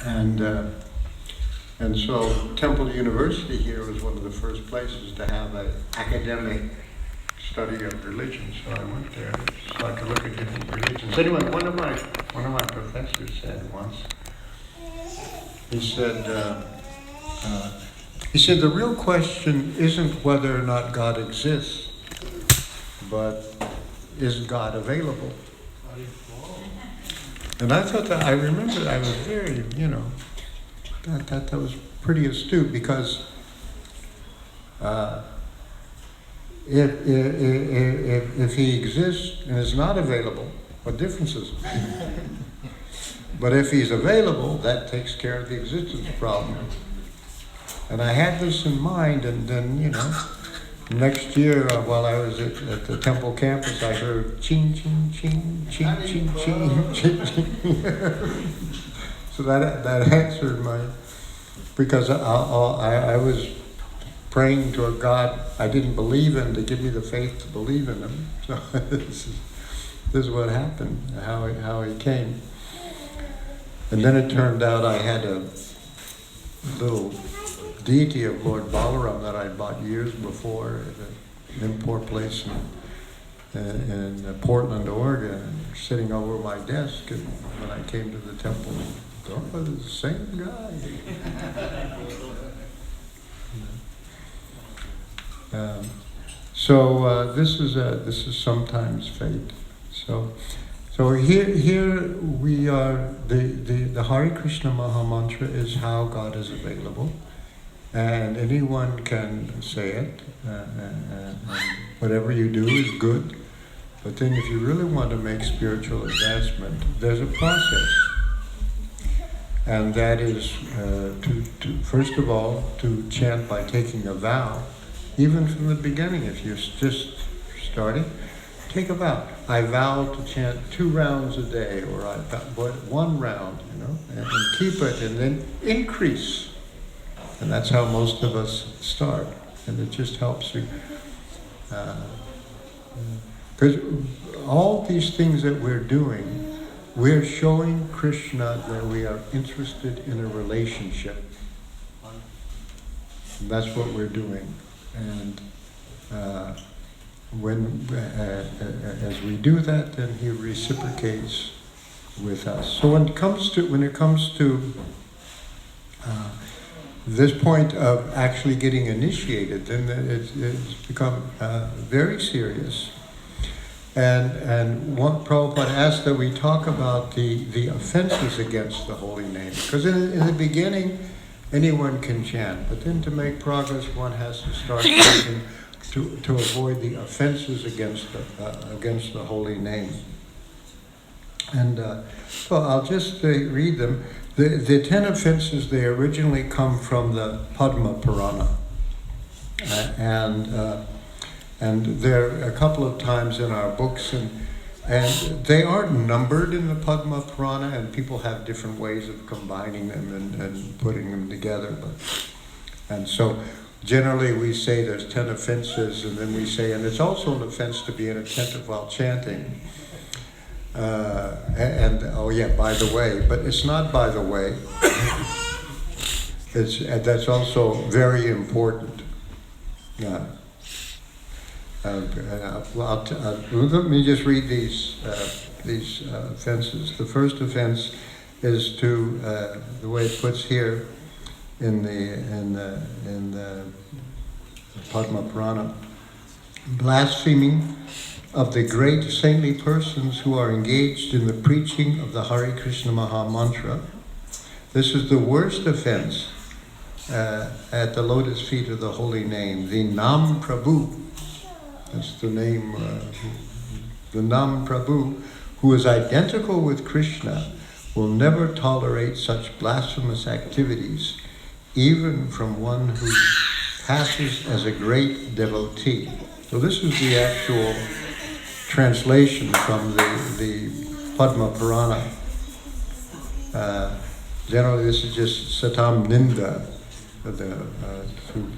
And so Temple University here was one of the first places to have an academic study of religion. So I went there so I could look at different religions. Anyway, one of my professors said once, he said the real question isn't whether or not God exists, but is God available? And I thought that, I remember I was very, that was pretty astute, because if he exists and is not available, what difference is it? But if he's available, that takes care of the existence problem. And I had this in mind, and then, next year, while I was at the Temple campus, I heard ching, ching, ching, ching, ching, ching, ching, ching. So that answered because I was praying to a God I didn't believe in to give me the faith to believe in him. So this is what happened, how he came. And then it turned out I had a little deity of Lord Balaram that I bought years before at an import place in Portland, Oregon, sitting over my desk. And when I came to the temple, oh, the same guy. This is sometimes fate. So here we are. The Hare Krishna Maha-Mantra is how God is available. And anyone can say it, and whatever you do is good. But then if you really want to make spiritual advancement, there's a process. And that is, first of all, to chant by taking a vow. Even from the beginning, if you're just starting, take a vow. I vow to chant 2 rounds a day, or I vow 1 round, and keep it, and then increase. And that's how most of us start. And it just helps you. Because all these things that we're doing, we're showing Krishna that we are interested in a relationship. And that's what we're doing. And as we do that, then he reciprocates with us. So when it comes to this point of actually getting initiated, then it's become very serious. And what Prabhupada asked that we talk about the offenses against the holy name. Because in the beginning, anyone can chant, but then to make progress, one has to start chanting to avoid the offenses against the holy name. And so I'll just read them. The 10 offenses, they originally come from the Padma Purana. And they're a couple of times in our books, and they aren't numbered in the Padma Purana, and people have different ways of combining them and putting them together. And so generally we say there's 10 offenses, and then we say, and it's also an offense to be inattentive while chanting. By the way, but it's not by the way. That's also very important. Let me just read these offenses. The first offense is to the way it puts here in the Padma Purana, blaspheming of the great saintly persons who are engaged in the preaching of the Hare Krishna Maha-Mantra. This is the worst offense at the lotus feet of the holy name, the Nam Prabhu. That's the name, the Nam Prabhu, who is identical with Krishna, will never tolerate such blasphemous activities, even from one who passes as a great devotee. So this is the actual translation from the Padma Purana. Generally, this is just Satam Ninda,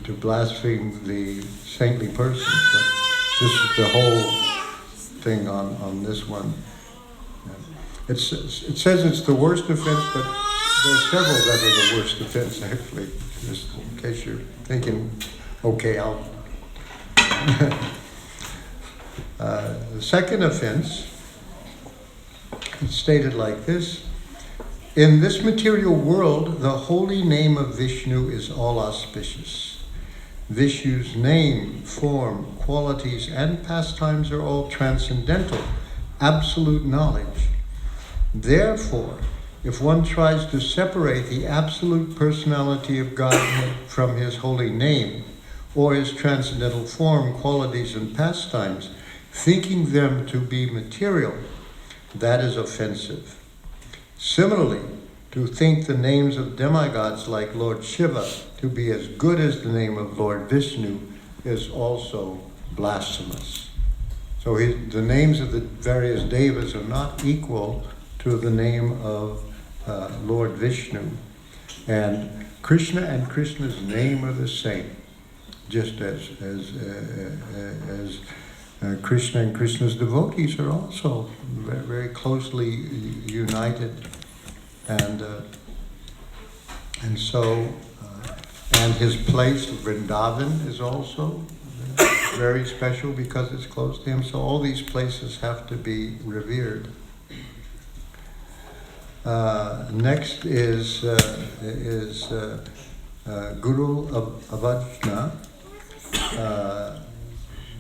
to blaspheme the saintly person. But this is the whole thing on this one. It says it's the worst offense, but There are several that are the worst offense, actually, just in case you're thinking, okay, I'll... The second offense is stated like this: in this material world, the holy name of Vishnu is all auspicious. Vishnu's name, form, qualities, and pastimes are all transcendental, absolute knowledge. Therefore, if one tries to separate the absolute personality of God from his holy name, or his transcendental form, qualities, and pastimes, thinking them to be material, that is offensive. Similarly, to think the names of demigods like Lord Shiva to be as good as the name of Lord Vishnu is also blasphemous. So the names of the various devas are not equal to the name of Lord Vishnu. And Krishna's name are the same, just as Krishna and Krishna's devotees are also very, very closely united, and his place, Vrindavan, is also very special because it's close to him. So all these places have to be revered. Next is Guru Avajna.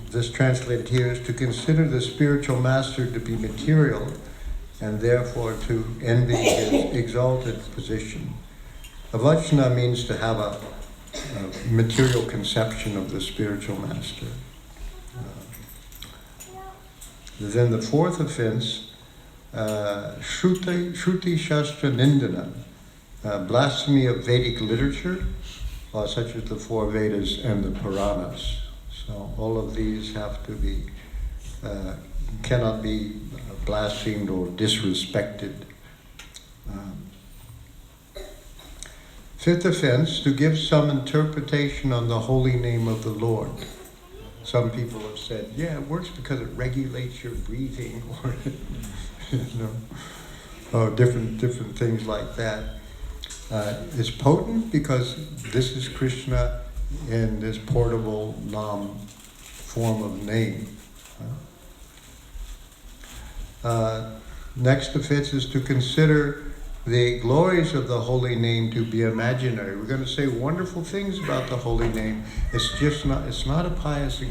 This translated here is to consider the spiritual master to be material and therefore to envy his exalted position. Avajna means to have a material conception of the spiritual master. Then the fourth offense, Shruti Shastra Nindana, blasphemy of Vedic literature, such as the four Vedas and the Puranas. So all of these have to be, cannot be blasphemed or disrespected. Fifth offense, to give some interpretation on the holy name of the Lord. Some people have said, yeah, it works because it regulates your breathing, or different things like that. It's potent because this is Krishna in this portable Nam form of name. Next offense is to consider the glories of the holy name to be imaginary. We're going to say wonderful things about the holy name. It's not a pious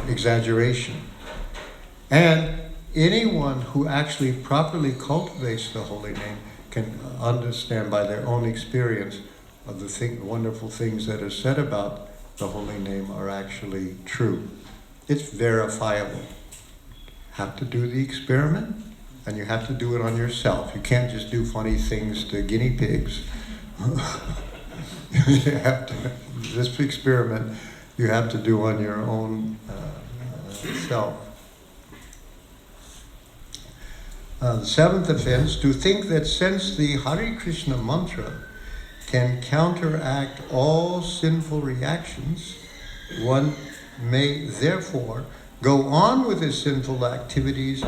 exaggeration. And anyone who actually properly cultivates the holy name can understand by their own experience of the wonderful things that are said about the holy name are actually true. It's verifiable. Have to do the experiment, and you have to do it on yourself. You can't just do funny things to guinea pigs. You have to, this experiment you have to do on your own self. The seventh offense, to think that since the Hare Krishna mantra can counteract all sinful reactions, one may therefore go on with his sinful activities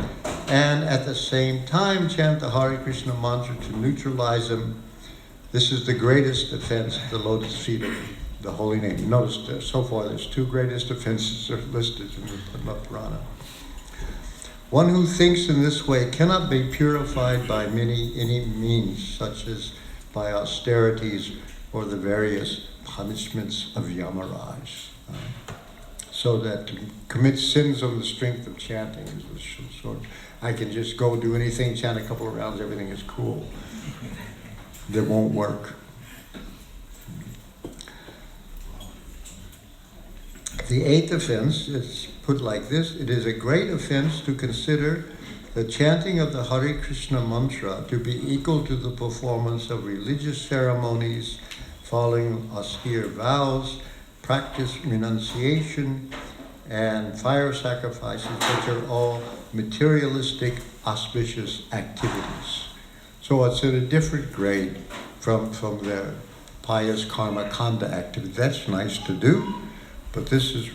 and at the same time chant the Hare Krishna mantra to neutralize them. This is the greatest offense at the lotus feet of the holy name. Notice that so far there's two greatest offenses are listed in the Padma Purana. One who thinks in this way cannot be purified by any means, such as by austerities or the various punishments of Yamaraj. So that to commit sins on the strength of chanting is the sort. I can just go do anything, chant a couple of rounds, everything is cool. That won't work. The eighth offense is put like this: it is a great offense to consider the chanting of the Hare Krishna mantra to be equal to the performance of religious ceremonies, following austere vows, practice renunciation, and fire sacrifices, which are all materialistic, auspicious activities. So it's in a different grade from the pious karma kanda activity. That's nice to do, but this is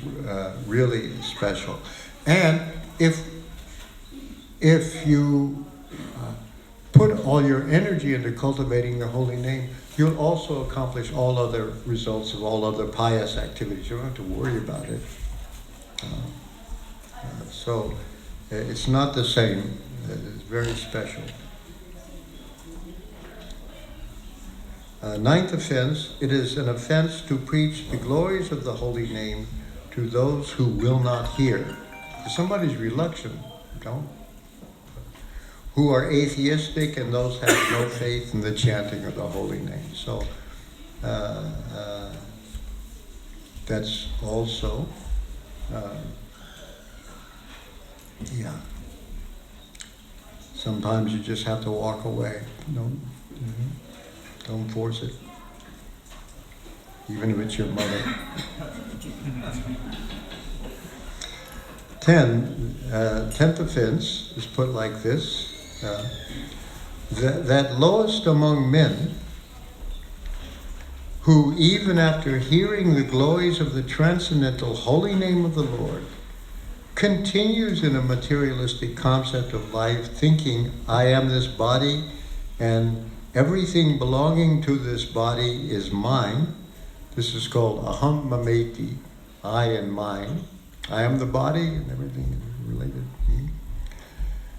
really special. And if you put all your energy into cultivating the holy name, you'll also accomplish all other results of all other pious activities. You don't have to worry about it. So it's not the same. It's very special. Ninth offense, it is an offense to preach the glories of the holy name to those who will not hear. If somebody's reluctant, don't. Who are atheistic and those have no faith in the chanting of the holy name. So that's also, sometimes you just have to walk away. Don't force it, even if it's your mother. 10th offense is put like this. That lowest among men, who even after hearing the glories of the transcendental holy name of the Lord, continues in a materialistic concept of life, thinking, I am this body, and everything belonging to this body is mine. This is called aham mameti, I and mine. I am the body, and everything is related.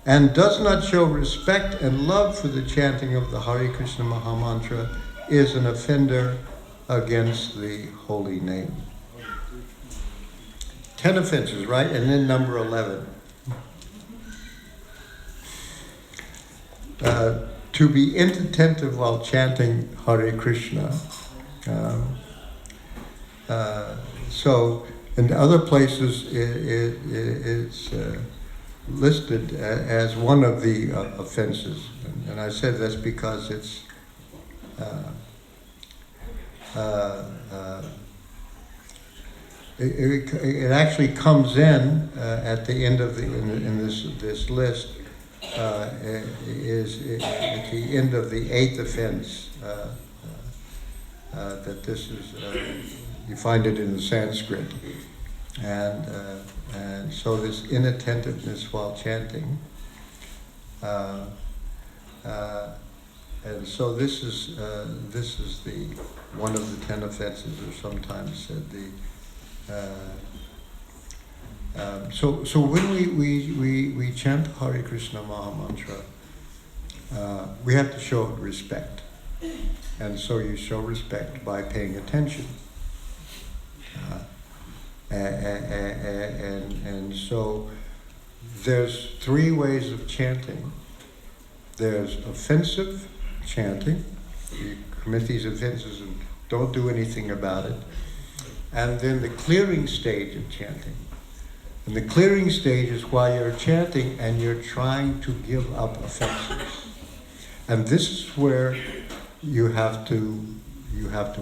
And does not show respect and love for the chanting of the Hare Krishna Maha-Mantra, is an offender against the holy name. 10 offenses, right? And then number 11. To be inattentive while chanting Hare Krishna. So in other places it's listed as one of the offenses. And I said that's because it's it actually comes in at the end of in this list. Is at the end of the 8th offense that this is you find it in the Sanskrit, and so this inattentiveness while chanting, and so this is the one of the 10 offenses, or sometimes said the. So when we chant Hare Krishna Maha-Mantra, we have to show respect. And so you show respect by paying attention. And so there's 3 ways of chanting. There's offensive chanting. You commit these offenses and don't do anything about it. And then the clearing stage of chanting. And the clearing stage is while you're chanting and you're trying to give up offenses. And this is where you have to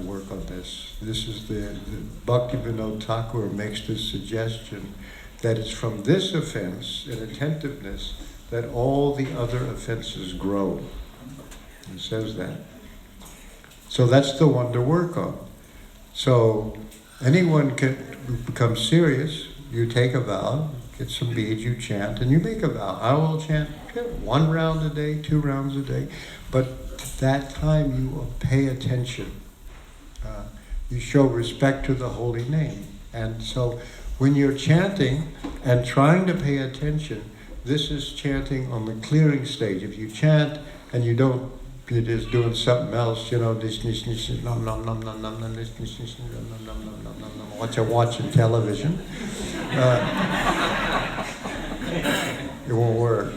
work on this. This is the Bhaktivinoda Thakur makes this suggestion that it's from this offense and attentiveness that all the other offenses grow. He says that. So that's the one to work on. So anyone can become serious. You take a vow, get some beads, you chant, and you make a vow. I will chant 1 round a day, 2 rounds a day, but that time you pay attention. You show respect to the holy name. And so when you're chanting and trying to pay attention, this is chanting on the clearing stage. If you chant and you don't, you're just doing something else, what you're watching television, it won't work.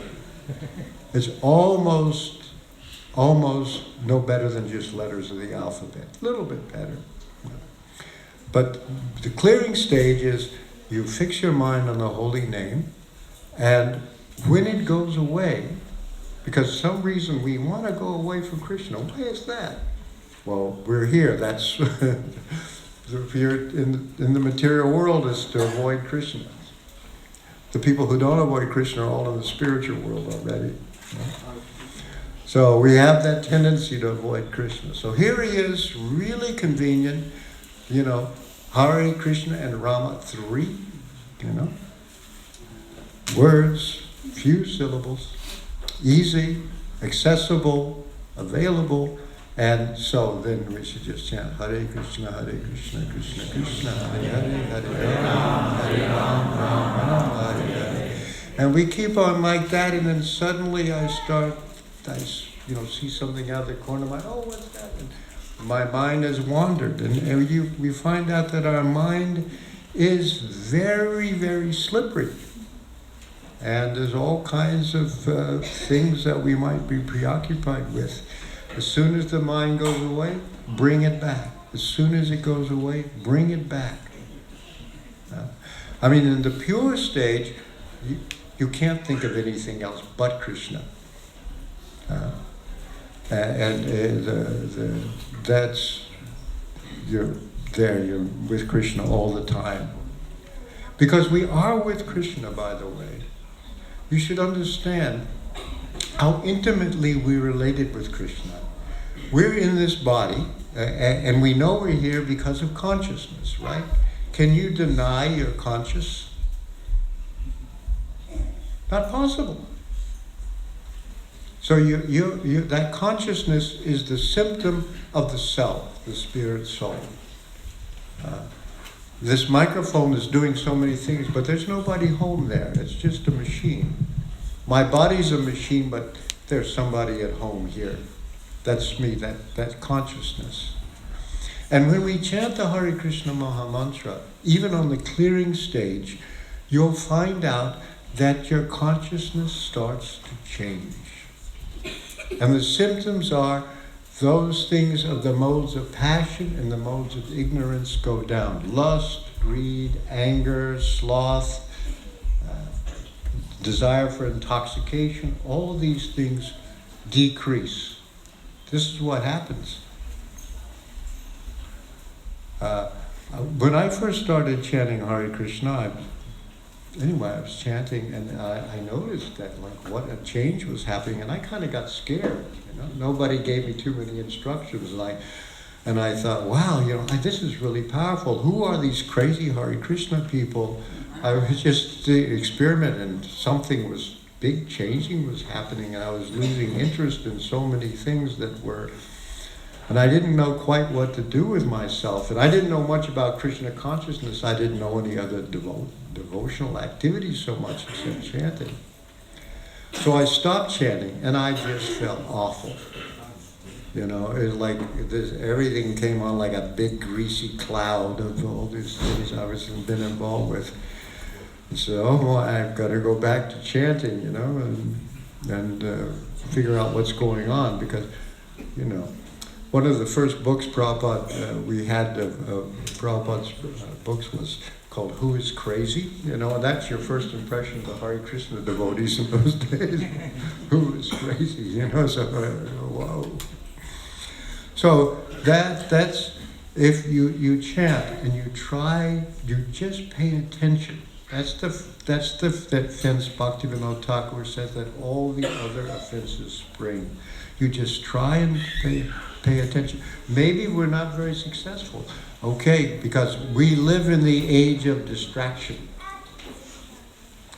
It's almost no better than just letters of the alphabet. A little bit better. But the clearing stage is you fix your mind on the holy name, and when it goes away, because for some reason we want to go away from Krishna. Why is that? Well, we're here. That's if you're in the material world, is to avoid Krishna. The people who don't avoid Krishna are all in the spiritual world already. So we have that tendency to avoid Krishna. So here he is, really convenient, Hare Krishna and Rama, 3, words, few syllables, easy, accessible, available, and so then we should just chant Hare Krishna, Krishna Krishna, Hare Hare, Hare Ram, Ram, Hare Hare. And we keep on like that, and then suddenly I see something out of the corner of my eye, oh, what's that? And my mind has wandered, and we find out that our mind is very, very slippery. And there's all kinds of things that we might be preoccupied with. As soon as the mind goes away, bring it back. As soon as it goes away, bring it back. In the pure stage, you can't think of anything else but Krishna. You're with Krishna all the time. Because we are with Krishna, by the way. You should understand how intimately we're related with Krishna. We're in this body, and we know we're here because of consciousness, right? Can you deny you're conscious? Not possible. So that consciousness is the symptom of the self, the spirit soul. This microphone is doing so many things, but there's nobody home there. It's just a machine. My body's a machine, but there's somebody at home here. That's me, that consciousness. And when we chant the Hare Krishna Maha-Mantra, even on the clearing stage, you'll find out that your consciousness starts to change. And the symptoms are those things of the modes of passion and the modes of ignorance go down. Lust, greed, anger, sloth, desire for intoxication, all these things decrease. This is what happens. When I first started chanting Hare Krishna, I was chanting, and I noticed that what a change was happening, and I kind of got scared. Nobody gave me too many instructions, and I thought, wow, this is really powerful. Who are these crazy Hare Krishna people? I was just experimenting, and something was big changing was happening, and I was losing interest in so many things and I didn't know quite what to do with myself, and I didn't know much about Krishna consciousness. I didn't know any other devotional activities so much except chanting. So I stopped chanting, and I just felt awful. It was like everything came on like a big greasy cloud of all these things I've been involved with. So I've got to go back to chanting, and figure out what's going on, because, one of the first books Prabhupada, we had, Prabhupada's books was called Who is Crazy? And that's your first impression of the Hare Krishna devotees in those days. Who is crazy? So, whoa. So that's, if you chant and you just pay attention. That's the offense Bhaktivinoda Thakur said that all the other offenses spring. You just try and pay attention. Maybe we're not very successful. Okay, because we live in the age of distraction.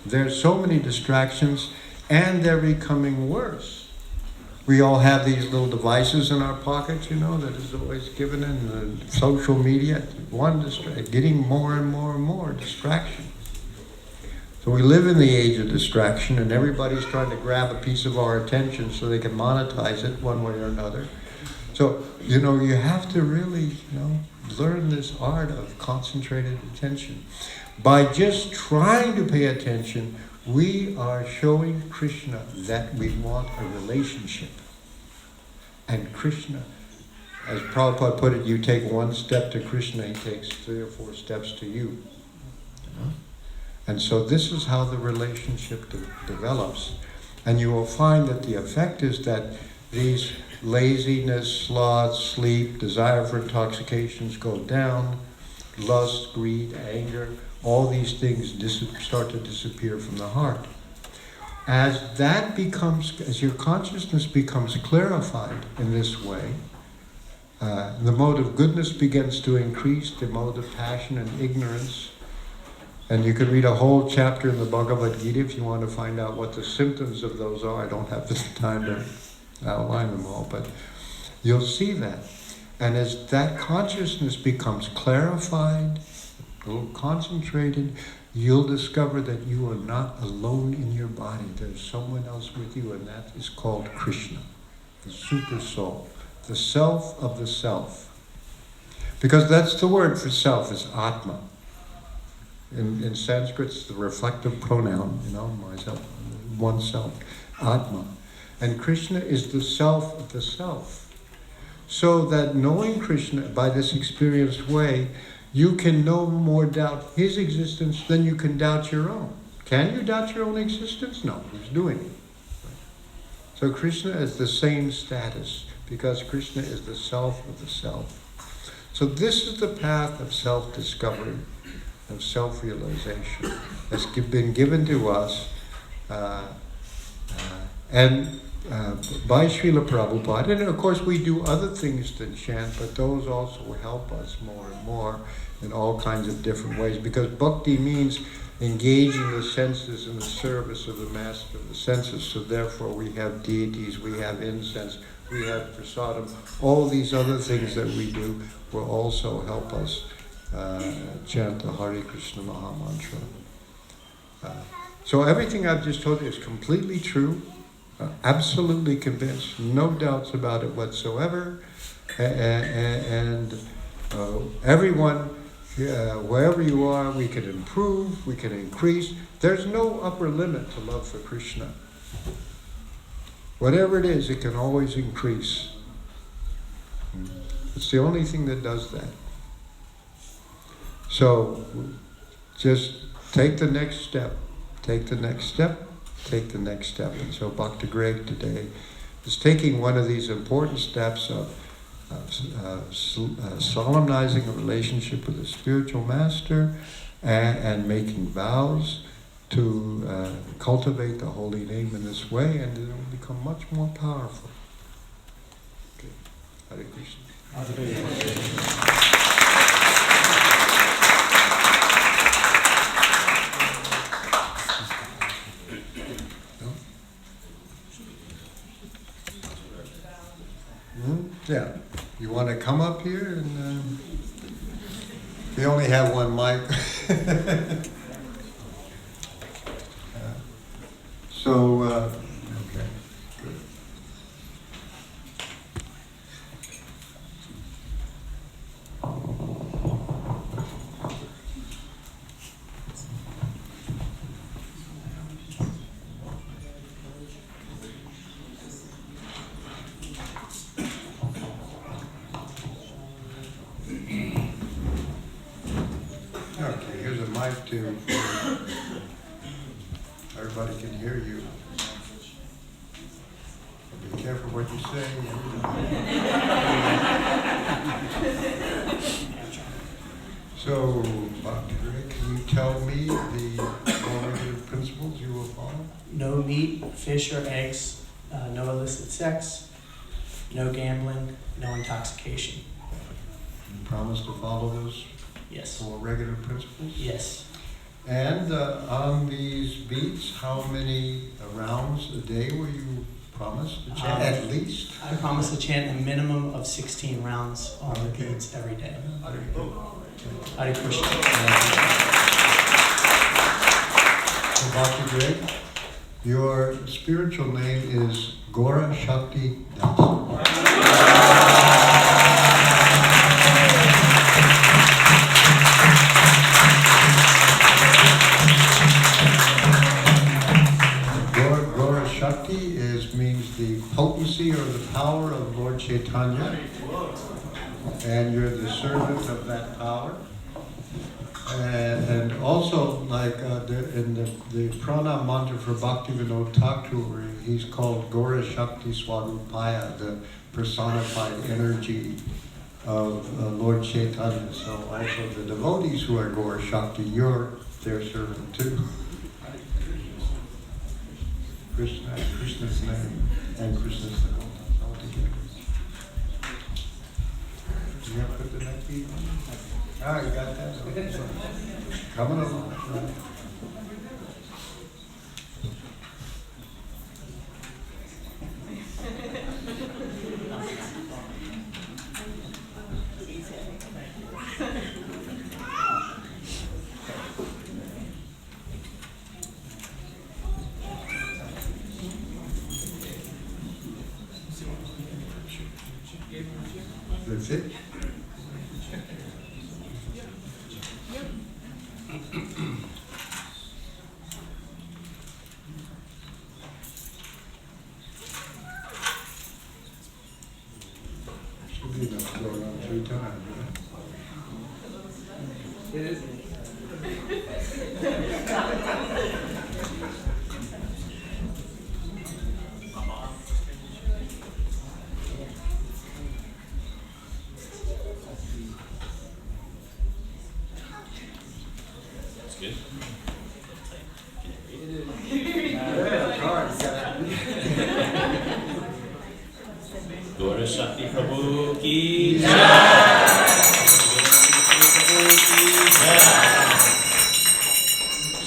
There's so many distractions, and they're becoming worse. We all have these little devices in our pockets, that is always given in the social media. Getting more and more and more distraction. So we live in the age of distraction, and everybody's trying to grab a piece of our attention so they can monetize it one way or another. So, you have to really, learn this art of concentrated attention. By just trying to pay attention, we are showing Krishna that we want a relationship. And Krishna, as Prabhupada put it, you take one step to Krishna, he takes 3 or 4 steps to you. And so this is how the relationship develops. And you will find that the effect is that these laziness, sloth, sleep, desire for intoxications go down, lust, greed, anger, all these things start to disappear from the heart. As your consciousness becomes clarified in this way, the mode of goodness begins to increase, the mode of passion and ignorance. And you can read a whole chapter in the Bhagavad Gita if you want to find out what the symptoms of those are. I don't have the time to outline them all, but you'll see that. And as that consciousness becomes clarified, a little concentrated, you'll discover that you are not alone in your body. There's someone else with you, and that is called Krishna, the super soul, the self of the self. Because that's the word for self, is Atma. In Sanskrit, it's the reflective pronoun, myself, oneself, Atma. And Krishna is the self of the self. So that knowing Krishna by this experienced way, you can no more doubt his existence than you can doubt your own. Can you doubt your own existence? No, he's doing it. So Krishna is the same status, because Krishna is the self of the self. So this is the path of self-discovery, of self-realization, that's been given to us by Srila Prabhupada. And of course we do other things than chant, but those also help us more and more in all kinds of different ways, because bhakti means engaging the senses in the service of the master of the senses. So therefore we have deities, we have incense, we have prasadam, all these other things that we do will also help us chant the Hare Krishna Maha-Mantra. So everything I've just told you is completely true, absolutely convinced, no doubts about it whatsoever, and everyone, wherever you are, we can improve, we can increase. There's no upper limit to love for Krishna. Whatever it is, it can always increase. It's the only thing that does that. So just take the next step, take the next step, take the next step. And so Bhakti Greg today is taking one of these important steps of solemnizing a relationship with a spiritual master and making vows to cultivate the holy name in this way, and it will become much more powerful. Okay. Hare Krishna. Yeah. You want to come up here and we only have one mic. Okay, good. Okay, here's a mic too. Everybody can hear you. Be careful what you say. So, Bhakti Greg, can you tell me the four principles you will follow? No meat, fish or eggs, no illicit sex, no gambling, no intoxication. You promise to follow those Yes. four regular principles? Yes. And on these beats, how many rounds a day will you promise to chant? At least? I promise to chant a minimum of 16 rounds on the beats every day. Hare Krishna. So Bhakti Greg, your spiritual name is Gora Shakti Das. Shakti means the potency or the power of Lord Chaitanya, and you're the servant of that power. And also, like in the pranam mantra for Bhaktivinoda Thakur, he's called Gora Shakti Svarupaya, the personified energy of Lord Chaitanya. So also the devotees who are Gora Shakti, you're their servant too. Krishna, Krishna's name, and Krishna's name all together. Do you have to put the neck beat on? Ah, you got that? Okay. Coming along. Right. That's it. Should be enough to go around 3 times, right? It is. That's good. Yeah, it's hard. Gaura Shakti Prabhu ki jai.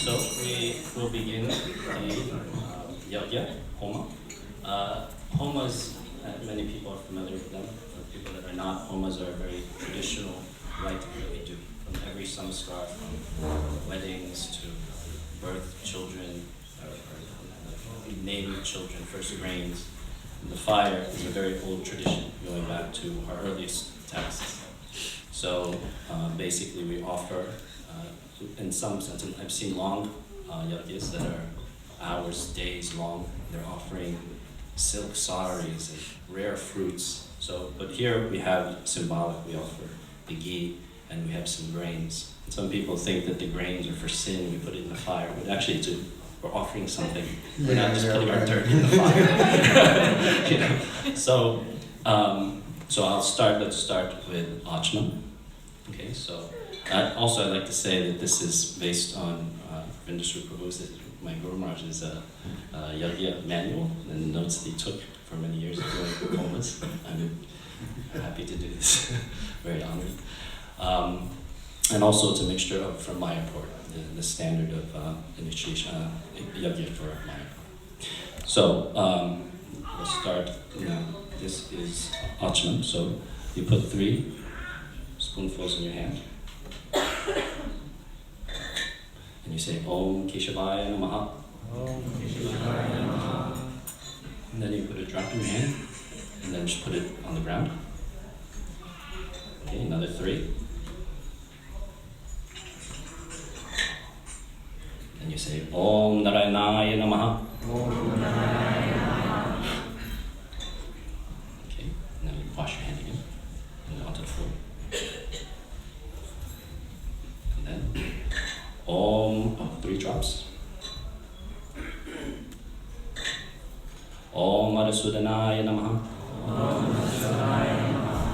So we will begin the yajna, homa. Homas, many people are familiar with them. For people that are not, homas are a very traditional rite that we do. From every samskar, from weddings to birth, children, or naming children, first grains. And the fire is a very old tradition going back to our earliest texts. So basically we offer, in some sense, and I've seen long yajnas that are hours, days long. They're offering silk saris and rare fruits. So, but here we have symbolic, we offer the ghee and we have some grains. And some people think that the grains are for sin, we put it in the fire, but actually we're offering something. We're not just putting our dirt in the fire. You know? So let's start with Achman. Okay, so also I'd like to say that this is based on Ravindra Prabhu's, my Guru Maharaj's yajna manual and notes that he took for many years doing homas. I'm happy to do this, very honored. And also it's a mixture of from Mayapur, the standard of initiation yajna for Mayapur. So let's start now. This is Achman. So you put 3 spoonfuls in your hand. And you say Om Keshavaya Namaha. Om Keshavaya Namaha. And then you put a drop in your hand. And then just put it on the ground. Okay, another 3. And you say Om Narayanaya Namaha. Om Narayanaya Namaha. Okay, and then you wash your hand again. And onto the floor. And then Om, 3 drops. Om Madhusudanaya Namaha. Om Madhusudanaya Namaha.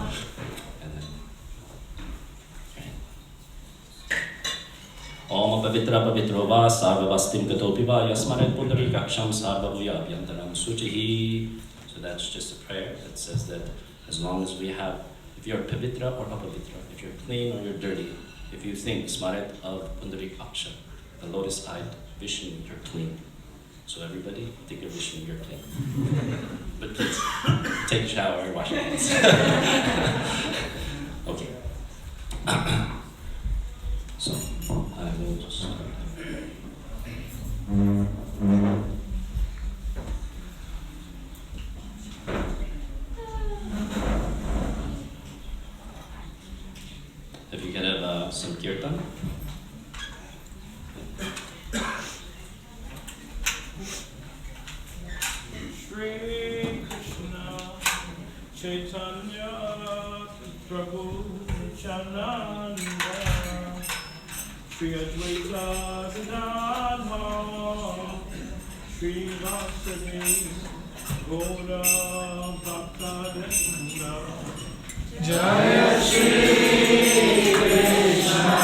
And then Om Pavitra Pavitro Va Sarvavastim Katopi Va Yasmaret Pundarikaksham Sarvavuya Abhyantaram Suchihi. So that's just a prayer that says that as long as we have, if you're Pavitra or Apavitra, if you're clean or you're dirty, if you think Smaret of Pundarikaksham, the lotus-eyed Vishnu, you're clean. So everybody, think of Vishnu, you're clean. But please, take a shower, wash your hands. Okay. So, I will just start. If you can have some kirtan. Shri Krishna Chaitanya Prabhu Nityananda Shri Advaita Gadadhar Shri Vasudeva Gaura Bhaktavrinda Jaya Shri Krishna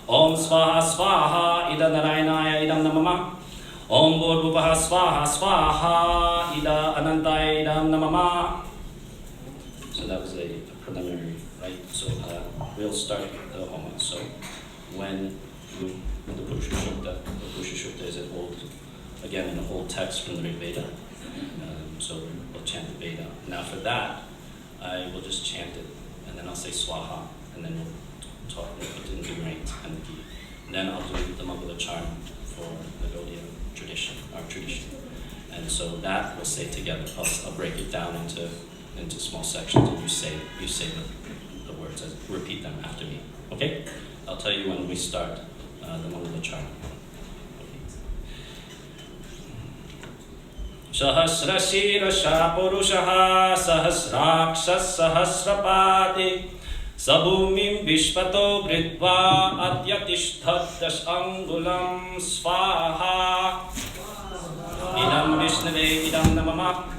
Om Swaha Swaha Ida Narayanaya Idam Namama. Om Bhurbuvaha Swaha Swaha Ida Anantaya Idam Namama. So that was a preliminary, right? So we'll start the Homa. So when the Purusha Shukta is an old, again, an old text from the Rig Veda. So we'll chant the Veda. Now for that, I will just chant it, and then I'll say Swaha, and then we'll talk, we'll put it into rank and the key. And then I'll do the Mangala charm for the Gaudiya tradition, our tradition. And so that we'll say together. I'll break it down into small sections, and you say the words, repeat them after me. Okay? I'll tell you when we start the Mangala charm. Sahasrashirasha Purushaha Sahasrakshas Sahasrapati Sabhumim Vishvato Britva Adyatishthadash Angulam Svaha Idam Vishnave Idam Namama.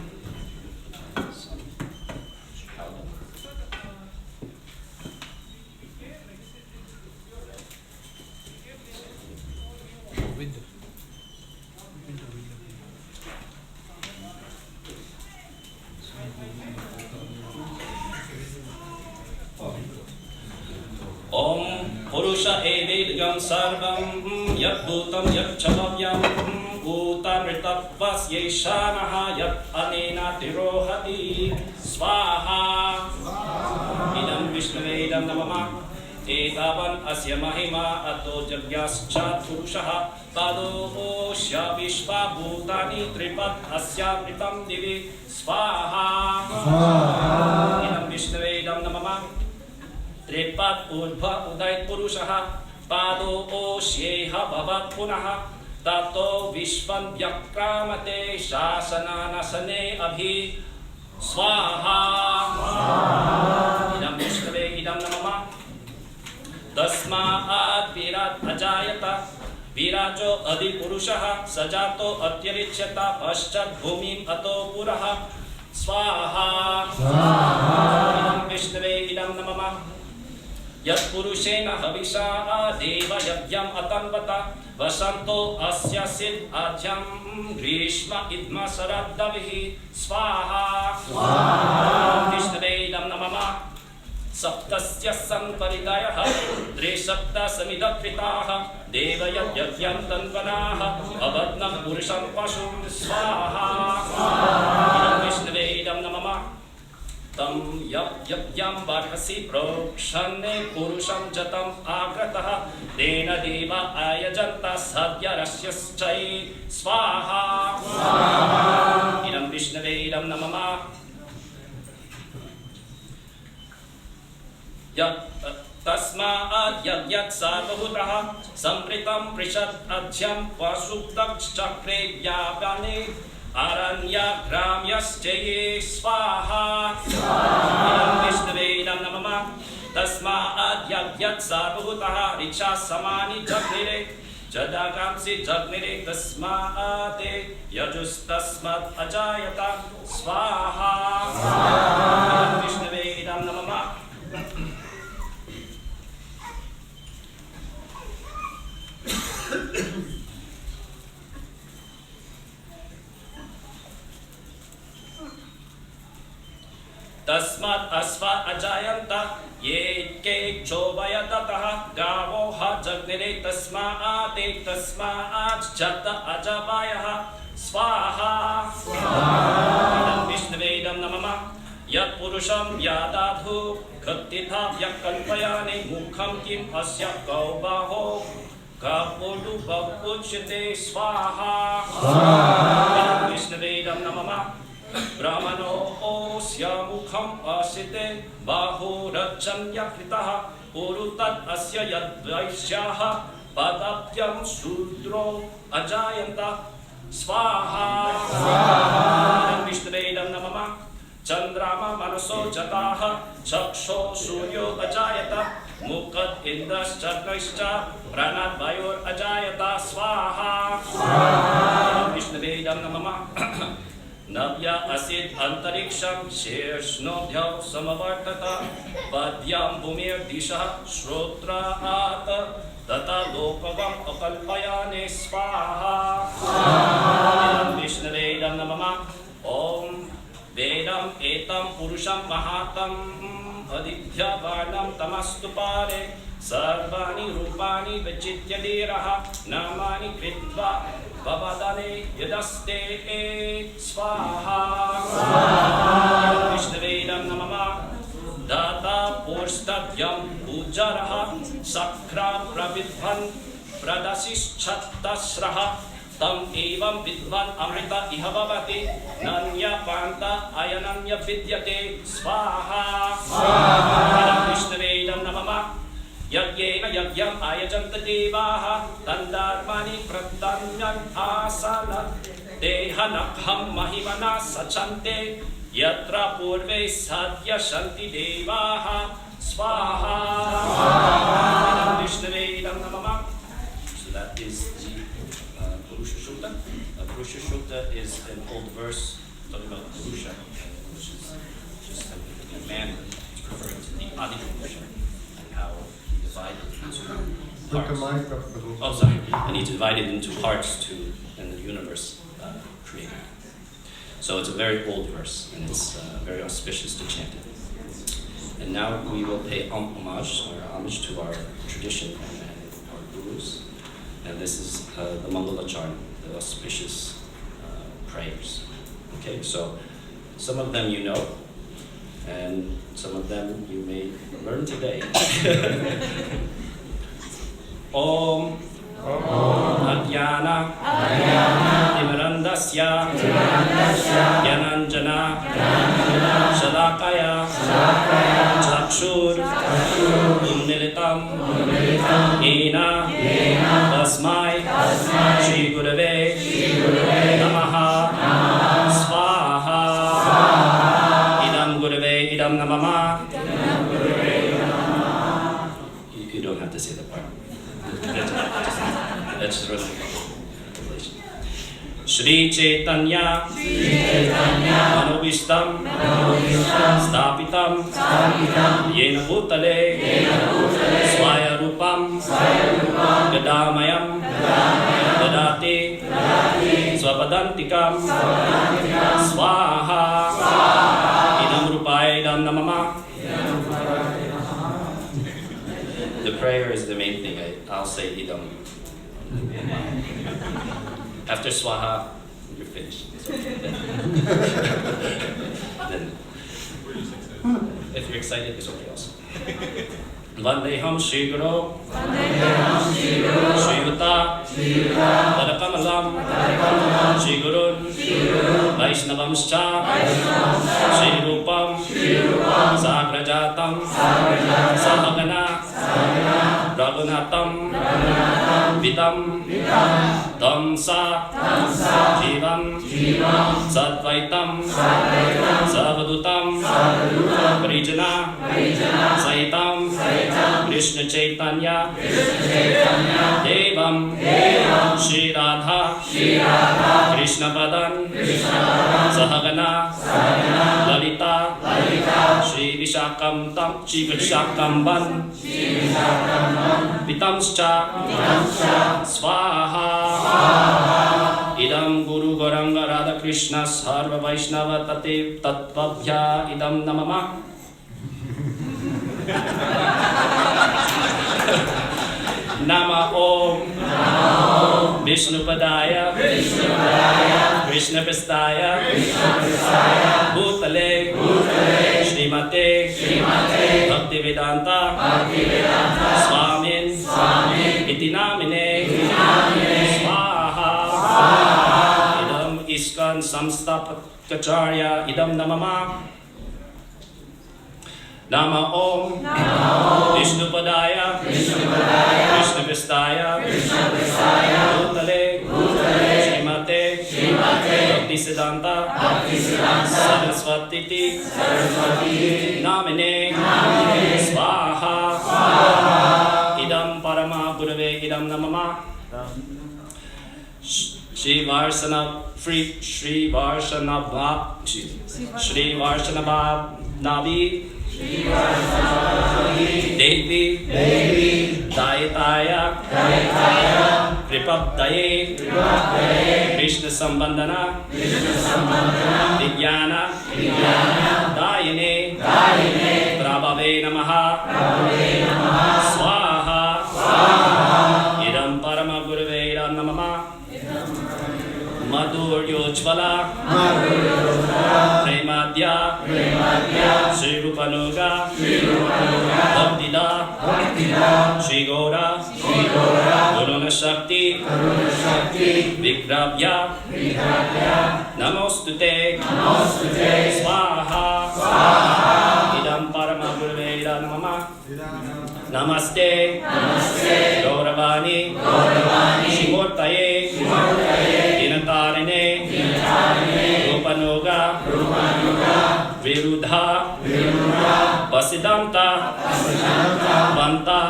Om Purusha Evedgam Sarvam Yat Bhutam Yat Chalavyam Utamritabhas Yeshanaha Yat Anena Tirohati Swaha Idam Vishnave Idam Namama Etavan Asya Mahima Ato Jagyascha Purushaha Pado Osya Vishva Bhutani Tripat Asya Pritam Divi Swaha Idam Vishnave Idam Namama Tripat Urdhva Udait Purushaha Pado Osyeha Bhavat Punaha tato vishvam vyakramate shasananasane abhi swaha. Idam vishnave idam namama. Tasmaat virat ajayata. Virajo adipurushaha sajato atyarichyata paschat bhumim ato puraha swaha. Idam vishnave idam namama. Yat purushena havisha deva yavyam atanvata vasanto asya sid adhyam grishma idma saraddavihi swaha. Idam vishnave idam namama. Saptasya sanparidayaha trisapta samidapitaha devayat yavyam tanvanaha avadnam purusham pashum swaha. Idam vishnave idam namama. Tam yavyam varhasi prokshane purusham jatam agrataha dena deva ayajanta sadya rasyaschai swaha. Idam vishnave idam namama. Tasmaad yagyat sarvabhutaha sampritam prishat adhyam vasuptak chakre vyavane aranya gramyaschaye swaha. Idam vishnave idam namama. Tasmaad yagyat sarvabhutaha richa samani jagnire jadagamsi jagnire tasmaate yajus tasmat ajayata swaha. Idam vishnave idam namama. Tasmat asva ajayanta ye ke chobhayatataha gavo ha jagnire tasmaate tasmaat jata ajavayaha swaha. Idam vishnave idam namama. Yat purusham yadadhu kattitha vyakalpayane mukham kim asya kaubaho kapodu bhavuchyate swaha. Idam vishnave idam namama. Brahmano osya mukham asite baho rachanya kritaha purutat asya yadvaishyaha padapyam sudro ajayanta swaha. Idam vishnave idam namama. Chandrama manaso jataha chaksho suryo ajayata mukat indras chaknaischa pranat vayur ajayata swaha. Idam vishnave idam namama. Navya asid antariksham sheshnodhyav samavartata padyam bhumir disha shrotraat tata lokavam akalpayane swaha. Idam vishnave idam namama. Om Vedam etam purusham mahatam aditya varnam tamastu pare sarvani rupani vachitya diraha namani kritva Vavadane yadaste swaha. Vishnave idam namama. Data porstadyam ujaraha sakra pravidhan pradasishchattasraha tam evam vidvan amrita ihavavati nanya panta ayananya vidyate swaha. Idam Vishnave idam namama. Yagyena yagyam ayajanta devaha tandarmani pratanyan asana dehanakham mahimana sachante yatra purve sadhya shanti devaha swaha. Idam Vishnave idam namama. So that is the Purusha Sukta. Purusha Sukta is an old verse talking about Purusha, which is just a man, referring to the Adi Purusha and how divided into Put the parts. mic up a little. Oh, sorry. And he divided into parts and the universe created. So it's a very old verse, and it's very auspicious to chant it. And now we will pay homage to our tradition and our gurus. And this is the Mangala Charn, the auspicious prayers. Okay, so some of them you know, and some of them you may learn today. Om Adhyana Timarandasya Yananjana Shalakaya Chakshur Unnilitam Ena Tasmai Shri namama. You don't have to say the part. That's the translation. Shri Chaitanya Manobishtam Stapitam Yena Bhutale Svarupam Gadamayam Dadati Swapadantikam Swaha Idam Rupaya Idam Namama. The prayer is the main thing. I'll say idam. After swaha, you're finished. Then, if you're excited, it's okay also. Vandeham Shri Guru Shri Yuta Tadakamalam Shri Gurun Vaishnavamscha Shri Rupam Sagrajatam Sahagana Raghunatam Vidam Tamsa Jivam Sadvaitam Savadutam Parijana Saitam Krishna Chaitanya Devam Shri Radha Krishna Padan Sahagana Lalita Shri Vishakam Vitamscha Swaha Idam Guru Goranga Radha Krishna Sarva Vaishnava Tatev Tatvabhya Idam Namama. Nama Om Vishnu Padaya Krishna Prastaya Bhutale Srimate Bhaktivedanta Swamin Iti Namine Swaha Idam Iskan Samstapakacharya Idam Namama. Nama Om Vishnu Padaya Krishna Prastaya Bhutale Srimate Bhaktisiddhanta Saraswati Namine Swaha Idam Parama Gurave Idam Namama. Shri Varshanabha Navi Devi Dayataya Kripabdaye Krishna Sambandana Vijnana Dayane Prabhave Namaha Swaha Idam Parama Gurave Idam Namama. Madhuryojvala Premadya Shri Rupanuga Bhaktida Shri Gora Guruna Shakti Vikrabhya Namostute Swaha Idam Parama Gurave Idam Namama. Namaste Gauravani Shimurtaye Dinatarine Rupanuga Virudha Pasidanta Vanta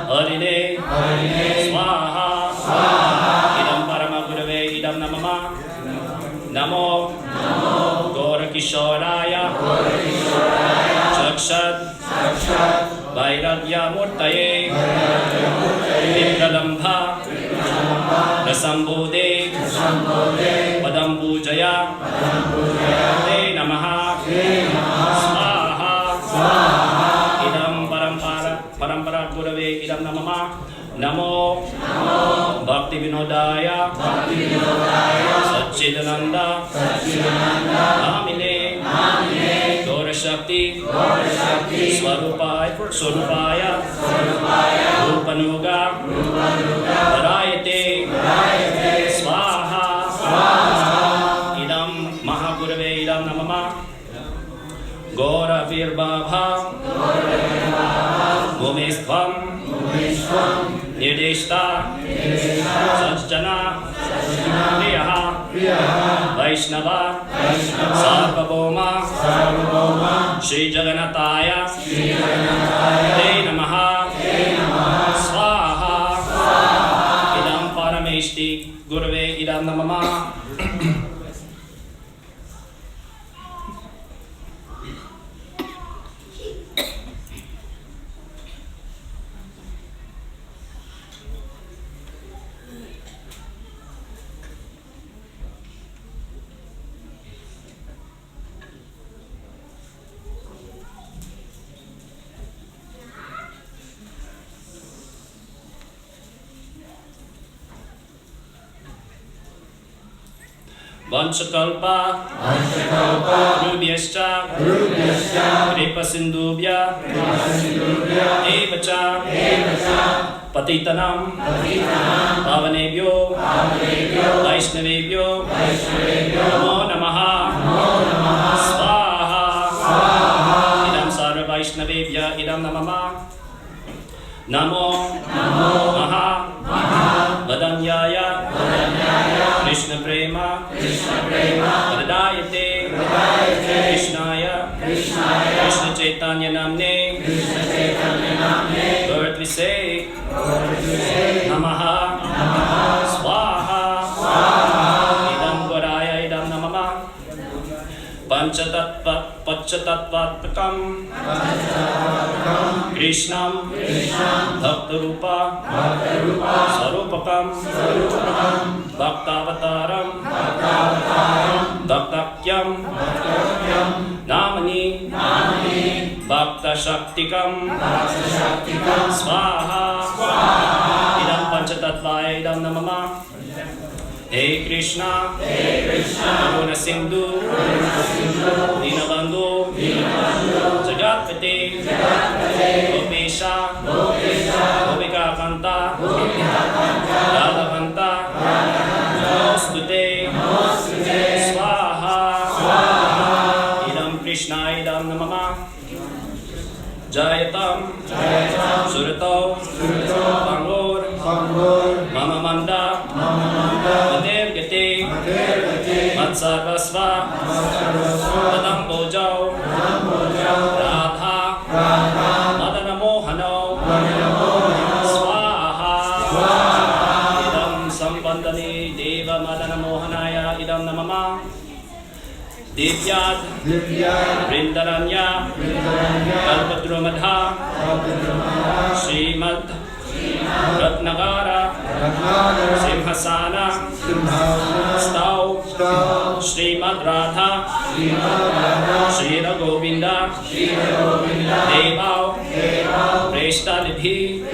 Harine Swaha Idam Parama Gurave Idam Namama. Namo Gorakishoraya Chakshad Vairagya Murtaye Vipralambha Rasambode Padam Pujaya Te Namaha Swaha Idam Parampara Gurave Idam Namama. Namo Bhakti Vinodaya Satchidananda Amine Gaura Shakti Svarupaya Rupanuga Varayate Swaha Idam Mahagurave Idam Namama. Gaura Virbhava Bhumistvam Nirdeshta Sajjana Priyaha Vaishnava Sarvabhauma Shri Jagannataya Te Namaha Swaha Idam Parameshti Gurave Idam Namama. Vanchakalpa Rubhyascha Kripa Sindhubhya Evacha Patitanam Pavanebhyo Vaishnavebhyo Namo Namaha Swaha Idam Sarva Vaishnavebhya Idam Namama Namo Maha Vadanyaya Krishna Prema Vadayate Krishnaya Krishna Chaitanya Namne Lord we say Namaha Swaha Idam Goraya Idam Namama Panchatattvatakam Krishnam Bhaktarupa Svarupakam Bhaktavataram Bhaktakyam Namani Bhakta Shaktikam Swaha Idam Panchatatvaya Idam Namama. Hey Krishna Karuna Sindhu Dinabandhu Jagatpate Gopesha Gopika Kanta Radhavanta Namostute Swaha Idam Krishna Idam Namama Jayatam Suratau Bangur Maha-Mantra Mater Gate Matsarvasva Madam Bojau Radha Madana Mohano Swaha Idam Sambandani Deva Madana Mohanaya Idam Namama Divyad Vrindaranya Kalpadrumadha Srimad Ratnagara Simhasana Stau Srimad Radha Shri Govinda Devao Preshtanidhi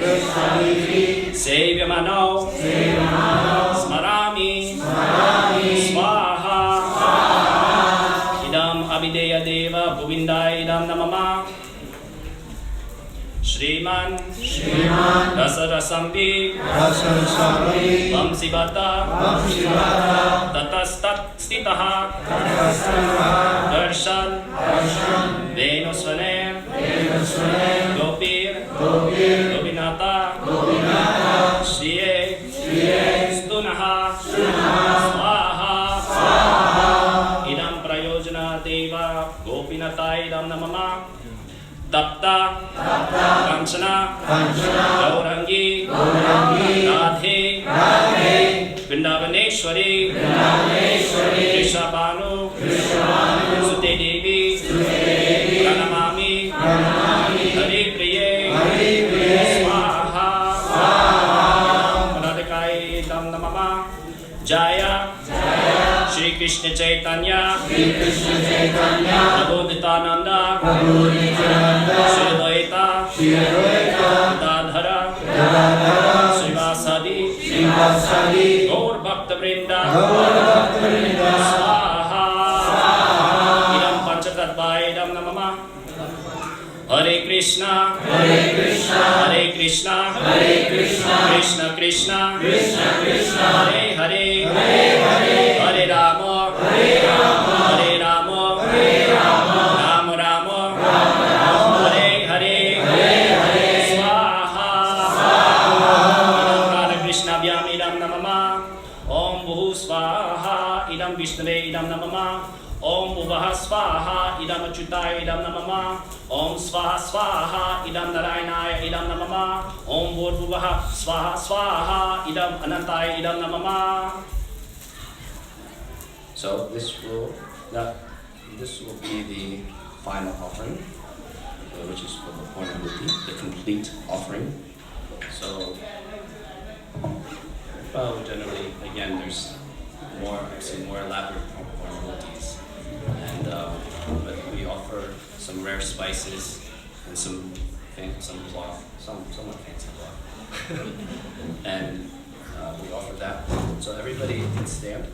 Sevyamano Smarami Swaha Idam Abideya Deva Govindaya Idam Namama Shriman Rasambi Vamsivata Tatastat Stitaha Darshan Venusvane Gopir Gopinata Shriye Stunaha Swaha Idam Prayojana Deva Gopinata Idam Namama Tapta Kanchana Gaurangi Radhe Vrindavaneshwari Krishabhanu Sute Devi Pranamami Hari Priye Swaha Radhakai Dam Namama Jaya Shri Krishna Chaitanya Prabhu Nityananda Shri Advaita Gadadhara Srivasadi Gaur Bhakta Vrinda Swaha Idam Panchatatvaya Idam Namama Hare Krishna Hare Krishna Krishna Krishna Hare Hare Hare Rama Hare Rama Rama Rama Hare Hare Swaha Idam Krishna Vyam Idam Namama Om Bhu Swaha namama. Om Uvaha Swaha Idam Achyutaya Idam namama. Om Swaha Swaha Idam Narayanaya Idam namama. Om Bhurbuvaha Swaha Swaha Idam Anantaya Idam namama. So this will be the final offering, which is for the Purnamurti, the complete offering. So generally, again, there's more elaborate Purnamurtis, and but we offer some rare spices and some cloth, somewhat fancy cloth, and we offer that. So everybody can stand.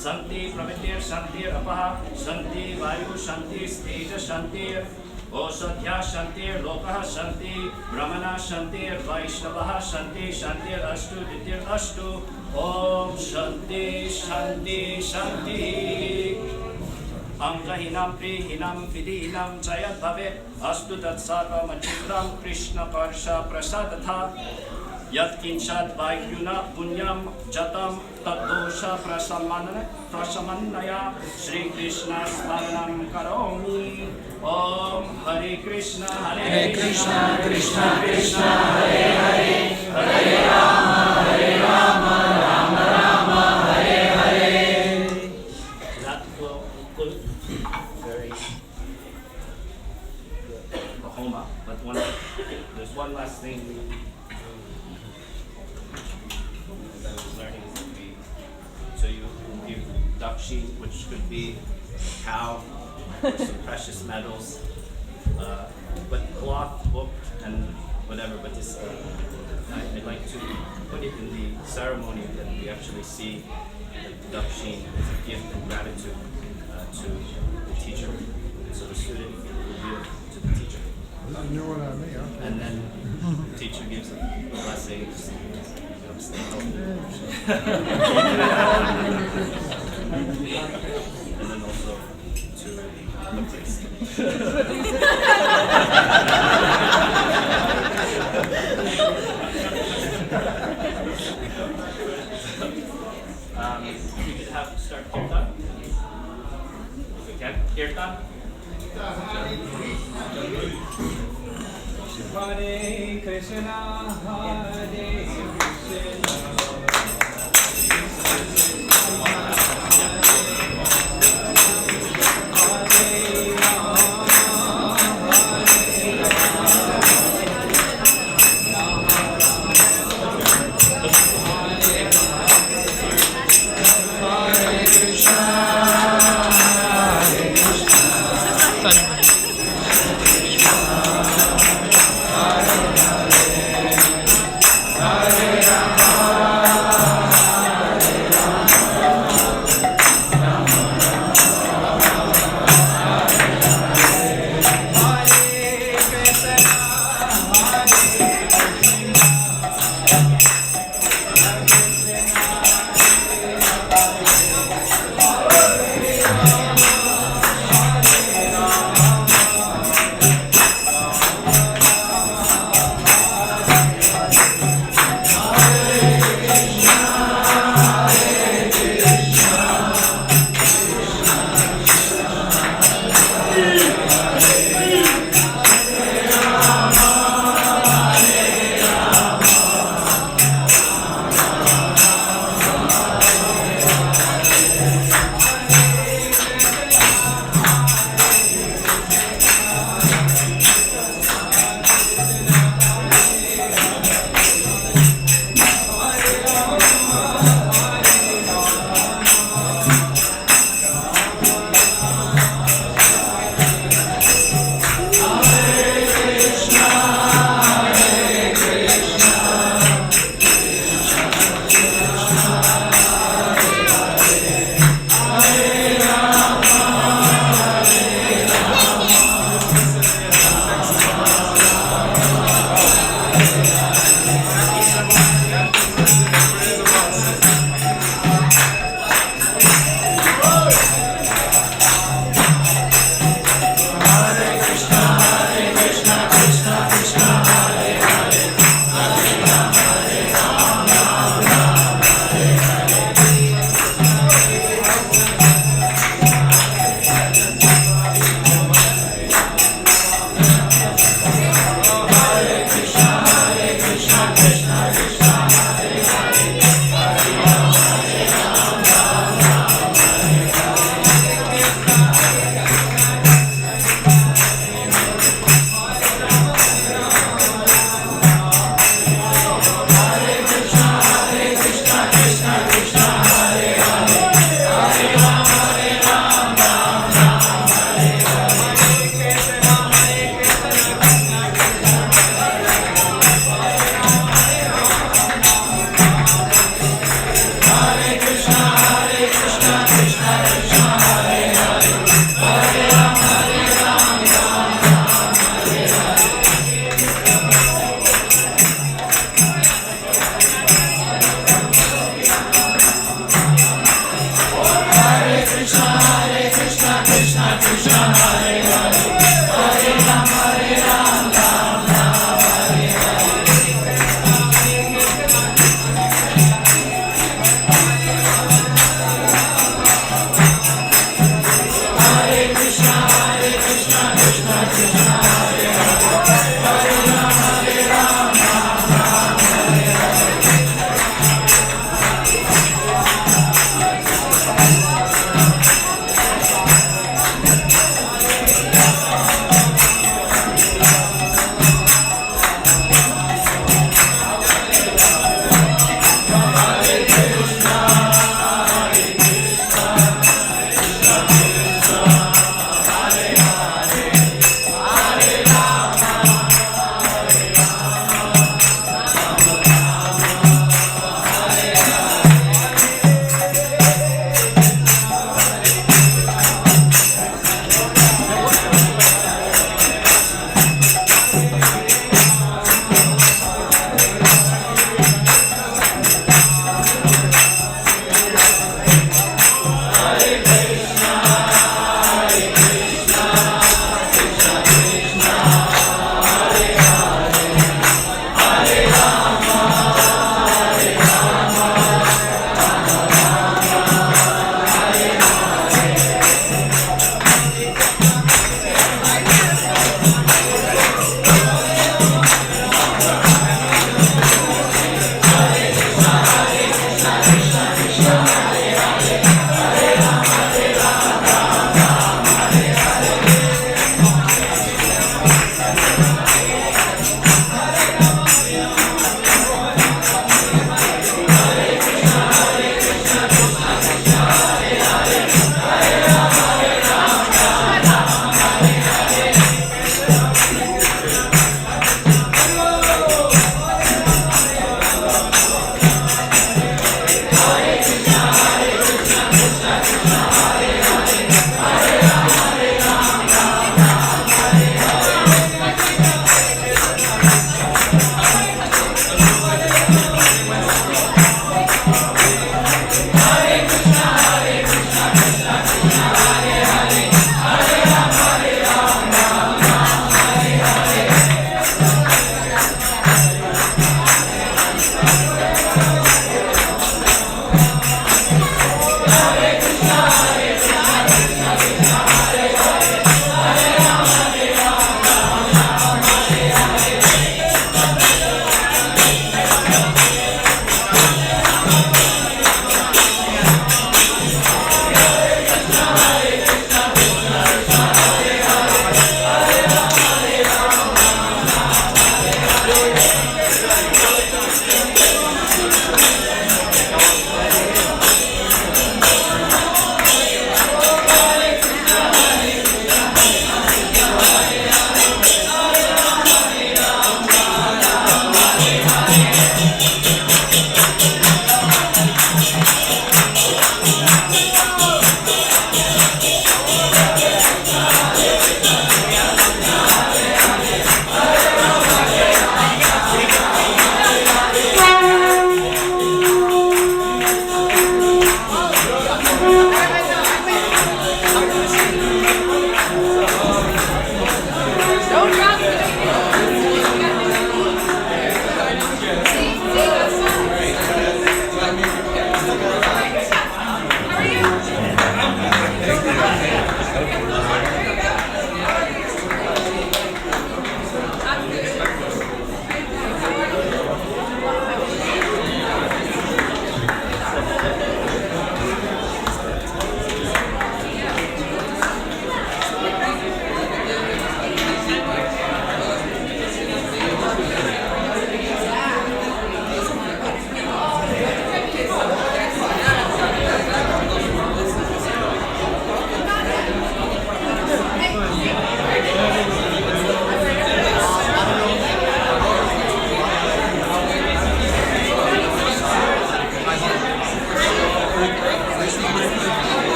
Shanti Pramitir Shantir Apaha Shanti Vayu Shanti Steja Shantir Osadhya Shantir Lokaha Shanti Brahmana Shantir Vaishnavaha Shanti Shantir Ashtu Ditir Ashtu Om Shanti Shanti Shanti Angahinam Prihinam Vidhinam Jayat Bhavet Astu Tat Sarva Machitram Krishna Parsha Prasadatha Yat Kinchat Vaikyuna Punyam Jatam Tatdosha Prasamannaya Shri Krishna Smaranam Karomi Om Hare Krishna Krishna Krishna Hare Hare Hare Rama Rama Rama Hare Hare. That will conclude very the Homa, but there's one last thing that I was learning is that so you give dakshi, which could be a cow or some precious metals, but cloth, book, and whatever. But this, I'd like to put it in the ceremony that we actually see the dakshi as a gift and gratitude to the teacher. So the student will give to the teacher. And then the teacher gives a blessing. Stay healthy. And then also to the priest. We could have start kirtan. If we can, kirtan. Hare Krishna, Hare Krishna. Hare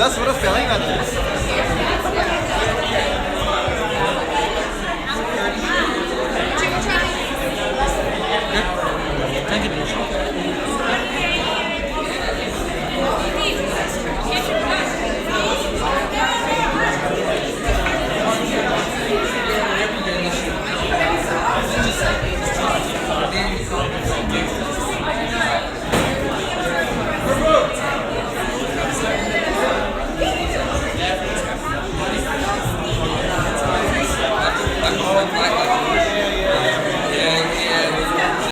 That's what I'm feeling.